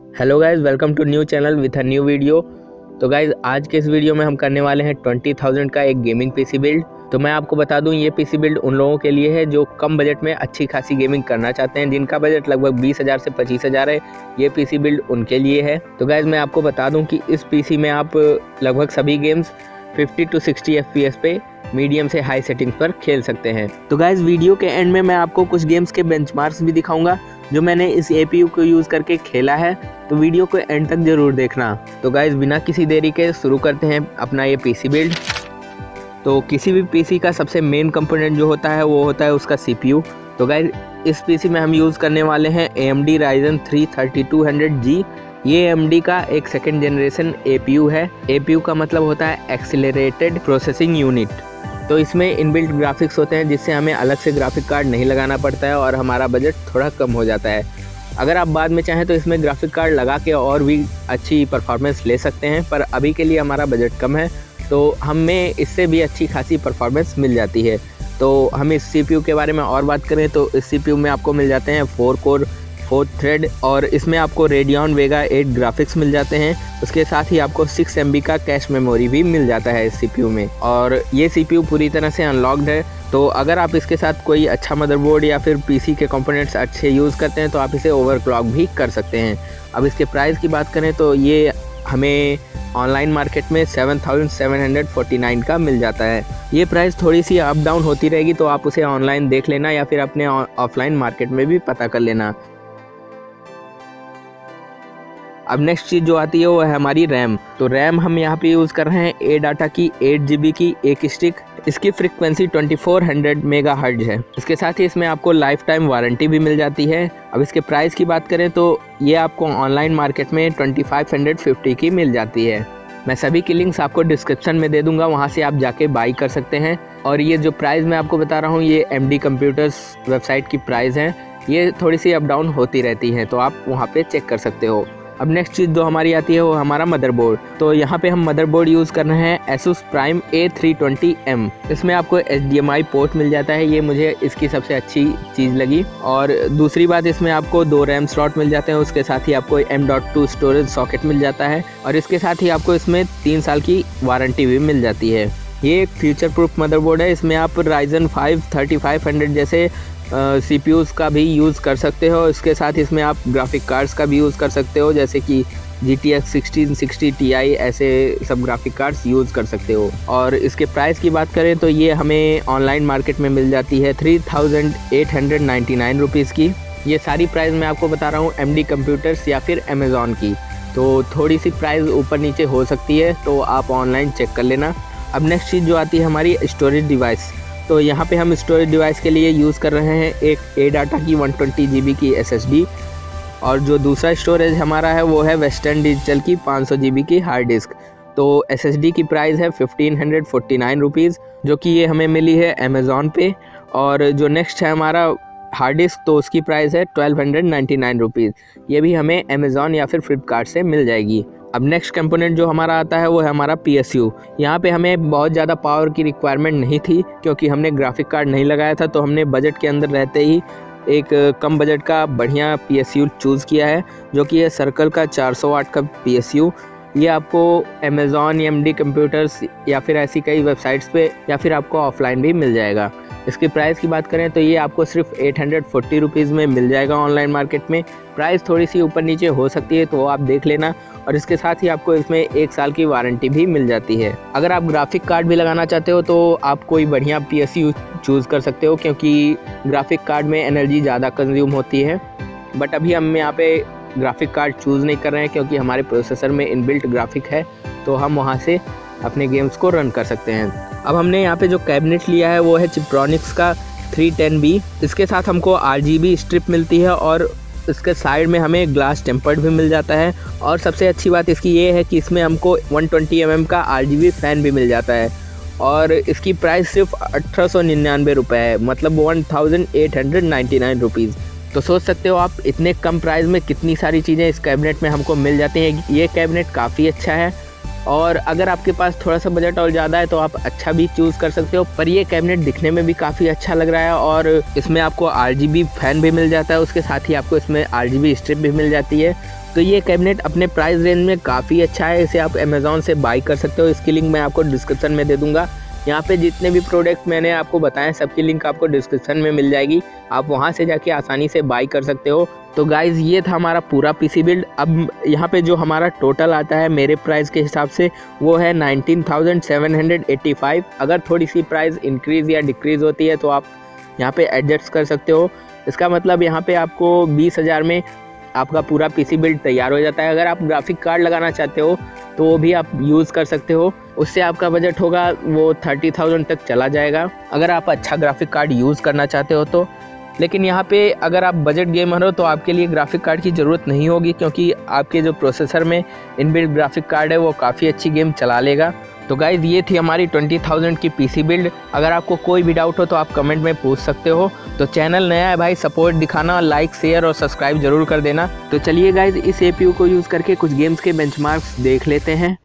Hello guys, welcome to new channel with a new video. तो guys आज के इस वीडियो में हम करने वाले हैं 20,000 का एक गेमिंग पीसी बिल्ड। तो मैं आपको बता दूं, ये पीसी बिल्ड उन लोगों के लिए है जो कम बजट में अच्छी खासी गेमिंग करना चाहते हैं, जिनका बजट लगभग 20,000 से 25,000 है। ये पीसी बिल्ड उनके लिए है। तो गाइज मैं आपको बता दूं कि इस पीसी में आप लगभग सभी गेम्स 50 to 60 FPS पे मीडियम से हाई सेटिंग्स पर खेल सकते हैं। तो गाइज वीडियो के एंड में मैं आपको कुछ गेम्स के बेंचमार्क्स भी दिखाऊंगा जो मैंने इस एपीयू को यूज़ करके खेला है। तो वीडियो को एंड तक जरूर देखना। तो गाइज बिना किसी देरी के शुरू करते हैं अपना ये पीसी बिल्ड। तो किसी भी पीसी का सबसे मेन कंपोनेंट जो होता है वो होता है उसका सीपीयू। तो गाइज इस पीसी में हम यूज़ करने वाले हैं AMD Ryzen 3 3200G। ये AMD का एक सेकेंड जनरेशन एपीयू है। एपीयू का मतलब होता है एक्सीलरेटेड प्रोसेसिंग यूनिट। तो इसमें इनबिल्ट ग्राफिक्स होते हैं जिससे हमें अलग से ग्राफिक कार्ड नहीं लगाना पड़ता है और हमारा बजट थोड़ा कम हो जाता है। अगर आप बाद में चाहें तो इसमें ग्राफिक कार्ड लगा के और भी अच्छी परफॉर्मेंस ले सकते हैं, पर अभी के लिए हमारा बजट कम है तो हमें इससे भी अच्छी खासी परफॉर्मेंस मिल जाती है। तो हम इस सीपीयू के बारे में और बात करें तो इस सीपीयू में आपको मिल जाते हैं 4 कोर 4 थ्रेड और इसमें आपको रेडियन वेगा 8 ग्राफिक्स मिल जाते हैं। उसके साथ ही आपको 6 MB का कैश मेमोरी भी मिल जाता है इस सीपीयू में। और ये सीपीयू पूरी तरह से अनलॉक्ड है। तो अगर आप इसके साथ कोई अच्छा मदरबोर्ड या फिर पीसी के कंपोनेंट्स अच्छे यूज़ करते हैं तो आप इसे ओवरक्लॉक भी कर सकते हैं। अब इसके प्राइस की बात करें तो ये हमें ऑनलाइन मार्केट में 7,749 का मिल जाता है। ये प्राइस थोड़ी सी अप डाउन होती रहेगी, तो आप उसे ऑनलाइन देख लेना या फिर अपने ऑफलाइन मार्केट में भी पता कर लेना। अब नेक्स्ट चीज़ जो आती है वो है हमारी रैम। तो रैम हम यहाँ पे यूज़ कर रहे हैं ADATA की 8 GB की एक स्टिक। इसकी फ्रीक्वेंसी 2400 मेगाहर्ट्ज है। इसके साथ ही इसमें आपको लाइफ टाइम वारंटी भी मिल जाती है। अब इसके प्राइस की बात करें तो ये आपको ऑनलाइन मार्केट में 2550 की मिल जाती है। मैं सभी की लिंक्स आपको डिस्क्रिप्शन में दे दूंगा, वहाँ से आप जाके बाई कर सकते हैं। और ये जो प्राइस मैं आपको बता रहा हूँ ये MD कंप्यूटर्स वेबसाइट की प्राइस है। ये थोड़ी सी अप डाउन होती रहती है, तो आप वहाँ पे चेक कर सकते हो। अब नेक्स्ट चीज़ जो हमारी आती है वो हमारा मदरबोर्ड। तो यहाँ पे हम मदरबोर्ड यूज़ कर रहे हैं Asus Prime A320M। इसमें आपको HDMI पोर्ट मिल जाता है, ये मुझे इसकी सबसे अच्छी चीज़ लगी। और दूसरी बात, इसमें आपको 2 रैम स्लॉट मिल जाते हैं। उसके साथ ही आपको M.2 स्टोरेज सॉकेट मिल जाता है और इसके साथ ही आपको इसमें 3 साल की वारंटी भी मिल जाती है। ये एक फ्यूचर प्रूफ मदरबोर्ड है। इसमें आप Ryzen 5 3500 जैसे CPUs का भी यूज़ कर सकते हो। इसके साथ इसमें आप ग्राफिक कार्ड्स का भी यूज़ कर सकते हो, जैसे कि GTX 1660 Ti, ऐसे सब ग्राफिक कार्ड्स यूज़ कर सकते हो। और इसके प्राइस की बात करें तो ये हमें ऑनलाइन मार्केट में मिल जाती है 3,899 रुपीज़ की। ये सारी प्राइस मैं आपको बता रहा हूँ MD कंप्यूटर्स या फिर अमेज़ॉन की। तो थोड़ी सी प्राइस ऊपर नीचे हो सकती है, तो आप ऑनलाइन चेक कर लेना। अब नेक्स्ट चीज़ जो आती है हमारी स्टोरेज डिवाइस। तो यहाँ पे हम स्टोरेज डिवाइस के लिए यूज़ कर रहे हैं एक ADATA की 120 GB की SSD और जो दूसरा स्टोरेज हमारा है वो है वेस्टर्न डिजिटल की 500 GB की हार्ड डिस्क। तो SSD की प्राइस है 1,549 रुपीज़, जो कि ये हमें मिली है अमेज़ॉन पे। और जो नेक्स्ट है हमारा हार्ड डिस्क, तो उसकी प्राइस है 1,299 रुपीज़। ये भी हमें अमेज़ॉन या फिर फ्लिपकार्ट से मिल जाएगी। अब नेक्स्ट कंपोनेंट जो हमारा आता है वो है हमारा PSU। यहाँ पे हमें बहुत ज़्यादा पावर की रिक्वायरमेंट नहीं थी क्योंकि हमने ग्राफिक कार्ड नहीं लगाया था, तो हमने बजट के अंदर रहते ही एक कम बजट का बढ़िया PSU चूज़ किया है, जो कि है सर्कल का 400 वाट का PSU। ये आपको अमेज़ॉन MD कंप्यूटर्स या फिर ऐसी कई वेबसाइट्स पे या फिर आपको ऑफलाइन भी मिल जाएगा। इसकी प्राइस की बात करें तो ये आपको सिर्फ 840 रुपीज़ में मिल जाएगा ऑनलाइन मार्केट में। प्राइस थोड़ी सी ऊपर नीचे हो सकती है, तो आप देख लेना। और इसके साथ ही आपको इसमें 1 साल की वारंटी भी मिल जाती है। अगर आप ग्राफिक कार्ड भी लगाना चाहते हो तो आप कोई बढ़िया PSU चूज़ कर सकते हो, क्योंकि ग्राफिक कार्ड में एनर्जी ज़्यादा कंज्यूम होती है। बट अभी हम यहाँ पे ग्राफिक कार्ड चूज़ नहीं कर रहे हैं क्योंकि हमारे प्रोसेसर में इनबिल्ट ग्राफिक है, तो हम वहाँ से अपने गेम्स को रन कर सकते हैं। अब हमने यहाँ पे जो कैबिनेट लिया है वो है चिप्रोनिक्स का 310B। इसके साथ हमको RGB स्ट्रिप मिलती है और इसके साइड में हमें ग्लास टेम्पर्ड भी मिल जाता है। और सबसे अच्छी बात इसकी ये है कि इसमें हमको 120 mm का RGB फ़ैन भी मिल जाता है और इसकी प्राइस सिर्फ 1,899 रुपये है, मतलब 1,899 रुपीज़। तो सोच सकते हो आप इतने कम प्राइस में कितनी सारी चीज़ें इस कैबिनेट में हमको मिल जाती हैं। ये कैबिनेट काफ़ी अच्छा है और अगर आपके पास थोड़ा सा बजट और ज़्यादा है तो आप अच्छा भी चूज़ कर सकते हो। पर ये कैबिनेट दिखने में भी काफ़ी अच्छा लग रहा है और इसमें आपको RGB फ़ैन भी मिल जाता है, उसके साथ ही आपको इसमें RGB स्ट्रिप भी मिल जाती है तो ये कैबिनेट अपने प्राइस रेंज में काफ़ी अच्छा है, इसे आप अमेज़ॉन से बाई कर सकते हो। इसकी लिंक मैं आपको डिस्क्रिप्शन में दे दूँगा। यहाँ पे जितने भी प्रोडक्ट मैंने आपको बताए सबकी लिंक आपको डिस्क्रिप्शन में मिल जाएगी, आप वहाँ से जाके आसानी से बाई कर सकते हो। तो गाइज़ ये था हमारा पूरा पीसी बिल्ड। अब यहाँ पे जो हमारा टोटल आता है मेरे प्राइस के हिसाब से वो है 19,785। अगर थोड़ी सी प्राइस इंक्रीज़ या डिक्रीज़ होती है तो आप यहाँ पे एडजस्ट कर सकते हो। इसका मतलब यहाँ पे आपको 20,000 में आपका पूरा पीसी बिल्ड तैयार हो जाता है। अगर आप ग्राफिक कार्ड लगाना चाहते हो तो वो भी आप यूज़ कर सकते हो, उससे आपका बजट होगा वो 30,000 तक चला जाएगा अगर आप अच्छा ग्राफिक कार्ड यूज़ करना चाहते हो तो। लेकिन यहाँ पे अगर आप बजट गेमर हो तो आपके लिए ग्राफिक कार्ड की ज़रूरत नहीं होगी, क्योंकि आपके जो प्रोसेसर में इनबिल्ट ग्राफिक कार्ड है वो काफ़ी अच्छी गेम चला लेगा। तो गाइज़ ये थी हमारी 20,000 की पीसी बिल्ड। अगर आपको कोई भी डाउट हो तो आप कमेंट में पूछ सकते हो। तो चैनल नया है भाई, सपोर्ट दिखाना, लाइक शेयर और सब्सक्राइब जरूर कर देना। तो चलिए गाइज़ इस CPU को यूज़ करके कुछ गेम्स के बेंचमार्क्स देख लेते हैं।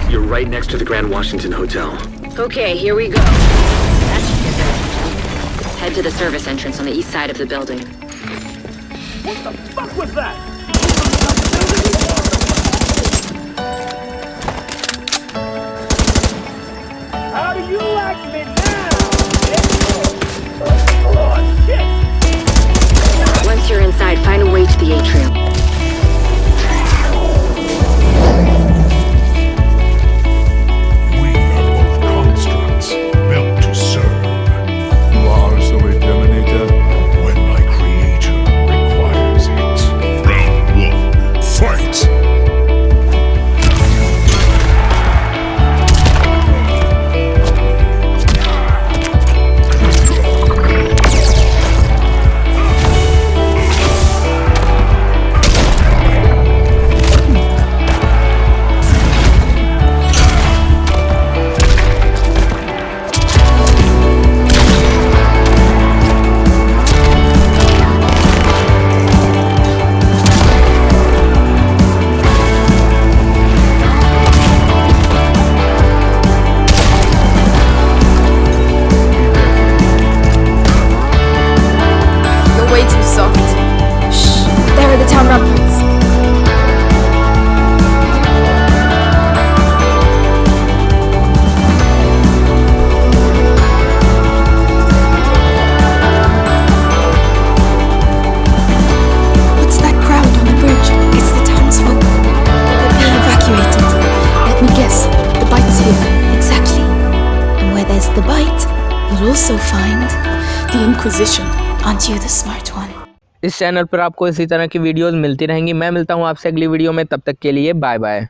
You're right next to the Grand Washington Hotel. Okay, here we go. That should get there. Head to the service entrance on the east side of the building. What the fuck was that? How do you like me now? Oh, shit! Once you're inside, find a way to the atrium. You'll also find the Inquisition. Aren't you the smart one? इस channel पर आपको इसी तरह की videos मिलती रहेंगी। मैं मिलता हूँ आपसे अगली वीडियो में, तब तक के लिए बाय बाय।